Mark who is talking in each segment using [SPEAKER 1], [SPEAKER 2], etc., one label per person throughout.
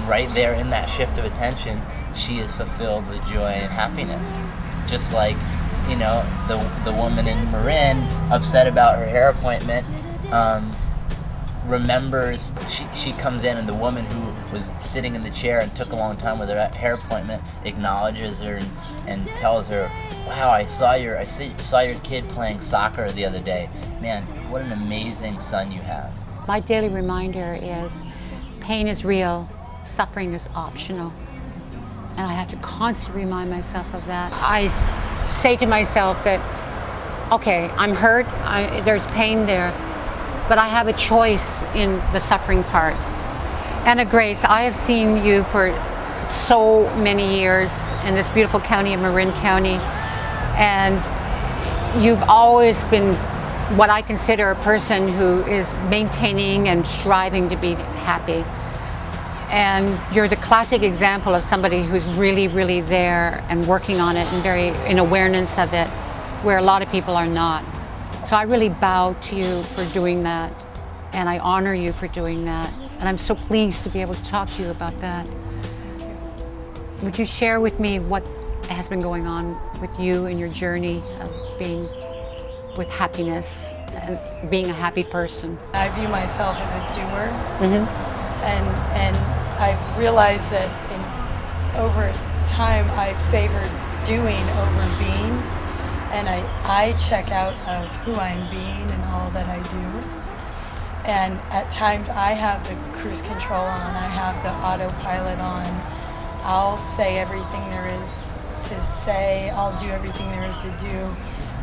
[SPEAKER 1] right there in that shift of attention, she is fulfilled with joy and happiness. Just like, you know, the woman in Marin, upset about her hair appointment, remembers, she comes in, and the woman who was sitting in the chair and took a long time with her hair appointment acknowledges her and tells her, wow, I saw your kid playing soccer the other day. Man, what an amazing son you have.
[SPEAKER 2] My daily reminder is pain is real, suffering is optional. And I have to constantly remind myself of that. I say to myself that, okay, I'm hurt, there's pain there, but I have a choice in the suffering part. Anna Grace, I have seen you for so many years in this beautiful county of Marin County, and you've always been what I consider a person who is maintaining and striving to be happy. And you're the classic example of somebody who's really, really there and working on it and very in awareness of it, where a lot of people are not. So I really bow to you for doing that, and I honor you for doing that. And I'm so pleased to be able to talk to you about that. Would you share with me what has been going on with you and your journey of being with happiness and being a happy person?
[SPEAKER 3] I view myself as a doer, and I've realized that over time I favored doing over being, and I check out of who I'm being and all that I do. And at times I have the cruise control on, I have the autopilot on. I'll say everything there is to say, I'll do everything there is to do,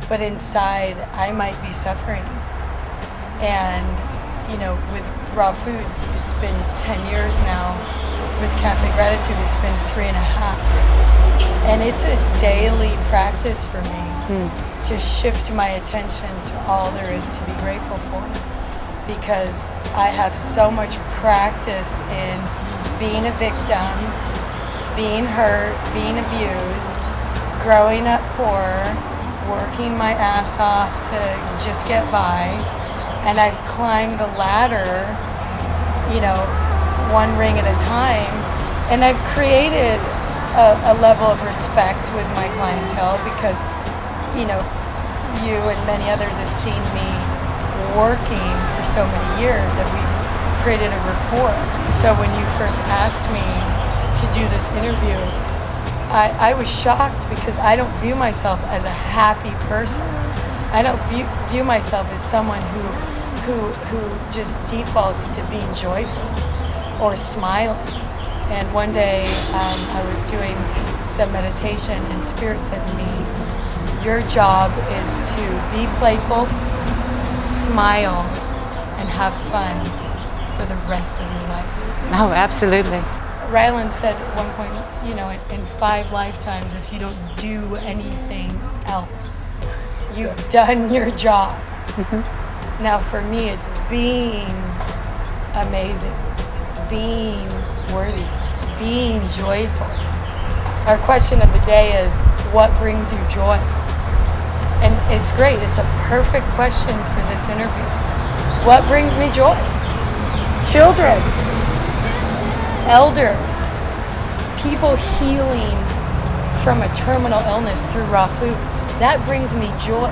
[SPEAKER 3] but inside I might be suffering. And you know, with Raw Foods, it's been 10 years now. With Cafe Gratitude, it's been 3.5. And it's a daily practice for me to shift my attention to all there is to be grateful for. Because I have so much practice in being a victim, being hurt, being abused, growing up poor, working my ass off to just get by. And I've climbed the ladder, you know, one ring at a time. And I've created a level of respect with my clientele because, you know, you and many others have seen me working for so many years that we've created a rapport. So when you first asked me to do this interview, I was shocked because I don't view myself as a happy person. I don't view myself as someone who just defaults to being joyful or smiling. And one day I was doing some meditation and Spirit said to me, your job is to be playful, smile, and have fun for the rest of your life.
[SPEAKER 2] Oh, absolutely.
[SPEAKER 3] Ryland said at one point, you know, in 5 lifetimes, if you don't do anything else, you've done your job. Now for me, it's being amazing, being worthy, being joyful. Our question of the day is, what brings you joy? And it's great, it's a perfect question for this interview. What brings me joy? Children, elders, people healing from a terminal illness through Raw Foods. That brings me joy.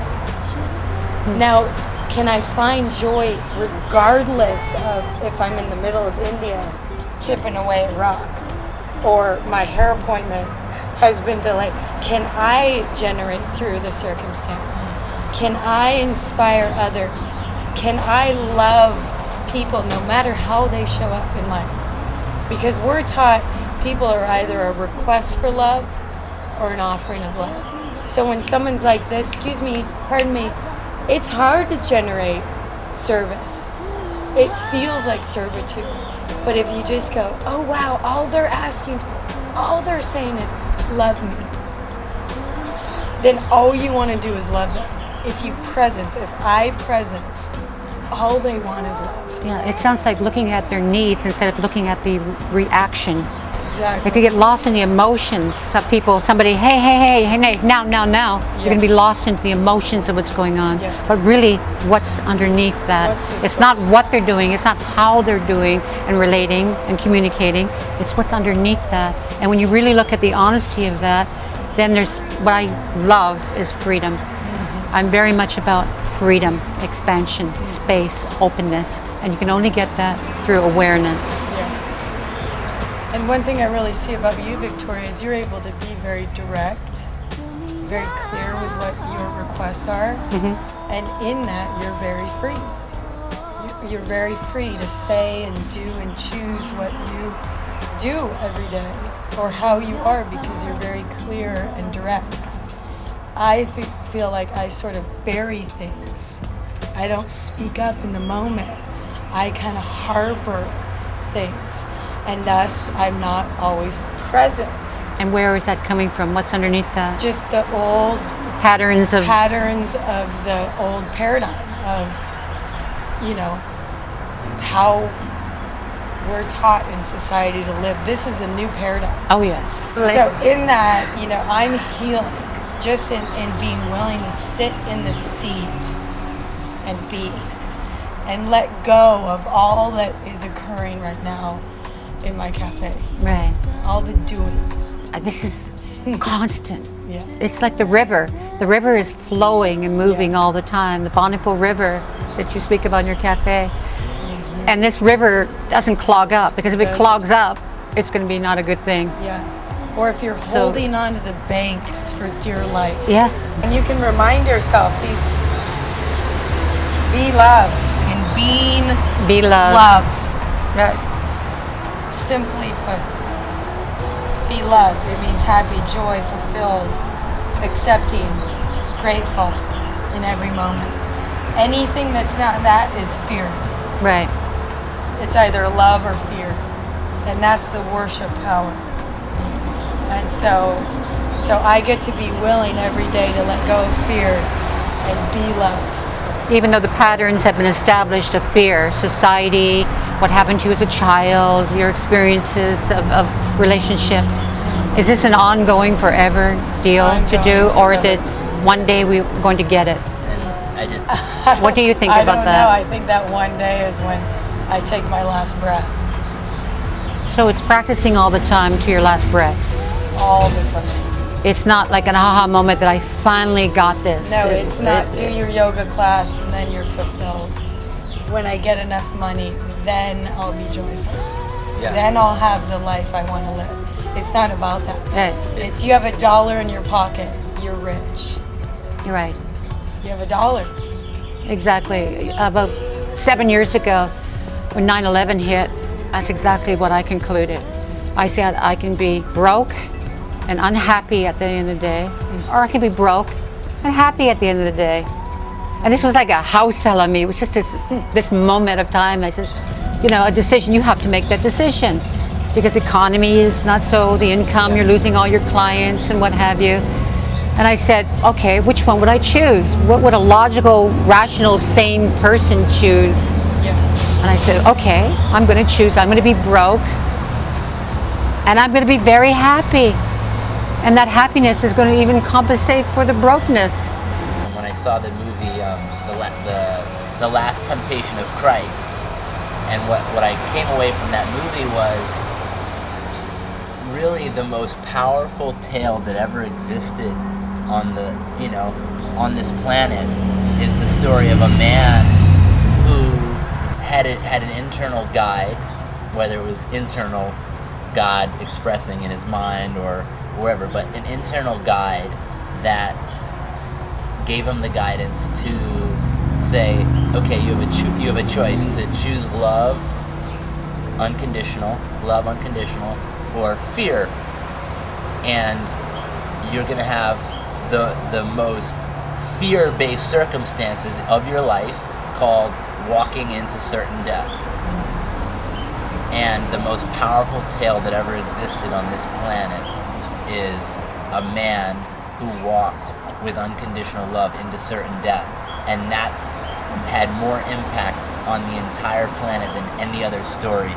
[SPEAKER 3] Now, can I find joy regardless of if I'm in the middle of India chipping away at rock or my hair appointment has been delayed? Can I generate through the circumstance? Can I inspire others? Can I love people no matter how they show up in life? Because we're taught people are either a request for love or an offering of love. So when someone's like this, excuse me, pardon me, it's hard to generate service. It feels like servitude. But if you just go, oh wow, all they're asking for, all they're saying is, love me, then all you want to do is love them. If I presence, all they want is love.
[SPEAKER 2] Yeah, it sounds like looking at their needs instead of looking at the reaction.
[SPEAKER 3] Exactly.
[SPEAKER 2] If you get lost in the emotions, somebody, hey, now, you're going to be lost into the emotions of what's going on.
[SPEAKER 3] Yes.
[SPEAKER 2] But really, what's underneath that?
[SPEAKER 3] What's the
[SPEAKER 2] It's not
[SPEAKER 3] source?
[SPEAKER 2] what they're doing, it's not how they're doing and relating and communicating, it's what's underneath that. And when you really look at the honesty of that, then there's, what I love is freedom. I'm very much about freedom, expansion, space, openness, and you can only get that through awareness.
[SPEAKER 3] Yeah. And one thing I really see about you, Victoria, is you're able to be very direct, very clear with what your requests are, and in that you're very free. You're very free to say and do and choose what you do every day, or how you are, because you're very clear and direct. I feel like I sort of bury things. I don't speak up in the moment. I kind of harbor things, and thus I'm not always present.
[SPEAKER 2] And where is that coming from? What's underneath that?
[SPEAKER 3] Just the old
[SPEAKER 2] Patterns of
[SPEAKER 3] the old paradigm of, how we're taught in society to live. This is a new paradigm.
[SPEAKER 2] oh yes.
[SPEAKER 3] So in that, I'm healing just in being willing to sit in the seat and be and let go of all that is occurring right now in my cafe.
[SPEAKER 2] Right.
[SPEAKER 3] All the doing.
[SPEAKER 2] This is constant.
[SPEAKER 3] Yeah.
[SPEAKER 2] It's like the river. The river is flowing and moving
[SPEAKER 3] Yeah.
[SPEAKER 2] all the time. The Bountiful River that you speak about in your cafe. And this river doesn't clog up, because if it
[SPEAKER 3] Doesn't.
[SPEAKER 2] clogs up, it's going to be not a good thing.
[SPEAKER 3] Yeah. Or if you're
[SPEAKER 2] So-
[SPEAKER 3] holding on to the banks for dear life.
[SPEAKER 2] Yes.
[SPEAKER 3] And you can remind yourself be love. And being
[SPEAKER 2] Be love.
[SPEAKER 3] love.
[SPEAKER 2] Right.
[SPEAKER 3] Simply put, be love. It means happy, joy, fulfilled, accepting, grateful in every moment. Anything that's not that is fear.
[SPEAKER 2] Right.
[SPEAKER 3] It's either love or fear. And that's the worship power. And so I get to be willing every day to let go of fear and be love.
[SPEAKER 2] Even though the patterns have been established of fear, society, what happened to you as a child, your experiences of relationships, is this an ongoing forever deal to do, or is it one day we're going to get it?
[SPEAKER 1] I just
[SPEAKER 2] What do you think
[SPEAKER 3] I
[SPEAKER 2] about
[SPEAKER 3] don't
[SPEAKER 2] that?
[SPEAKER 3] know. I think that one day is when I take my last breath.
[SPEAKER 2] So it's practicing all the time to your last breath.
[SPEAKER 3] All the time.
[SPEAKER 2] It's not like an aha moment that I finally got this.
[SPEAKER 3] No, it's not do your yoga class and then you're fulfilled. When I get enough money, then I'll be joyful.
[SPEAKER 1] Yeah.
[SPEAKER 3] Then I'll have the life I want to live. It's not about that.
[SPEAKER 2] Right.
[SPEAKER 3] It's you have $1 in your pocket, you're rich.
[SPEAKER 2] You're right.
[SPEAKER 3] You have $1.
[SPEAKER 2] Exactly. About 7 years ago, when 9/11 hit, that's exactly what I concluded. I said I can be broke and unhappy at the end of the day, or I can be broke and happy at the end of the day. And this was like a house fell on me. It was just this moment of time. I said, a decision. You have to make that decision, because the economy is not so. The income, you're losing all your clients and what have you. And I said, okay, which one would I choose? What would a logical, rational, sane person choose?
[SPEAKER 3] Yeah.
[SPEAKER 2] And I said, okay, I'm going to choose. I'm going to be broke, and I'm going to be very happy. And that happiness is going to even compensate for the brokenness.
[SPEAKER 1] when I saw the movie the Last Temptation of Christ, and what I came away from that movie was really the most powerful tale that ever existed on this planet is the story of a man who had an internal guide, whether it was internal God expressing in his mind or wherever, but an internal guide that gave him the guidance to say, okay, you have a choice to choose love unconditional, or fear, and you're gonna have the most fear-based circumstances of your life called walking into certain death. And the most powerful tale that ever existed on this planet is a man who walked with unconditional love into certain death, and that's had more impact on the entire planet than any other story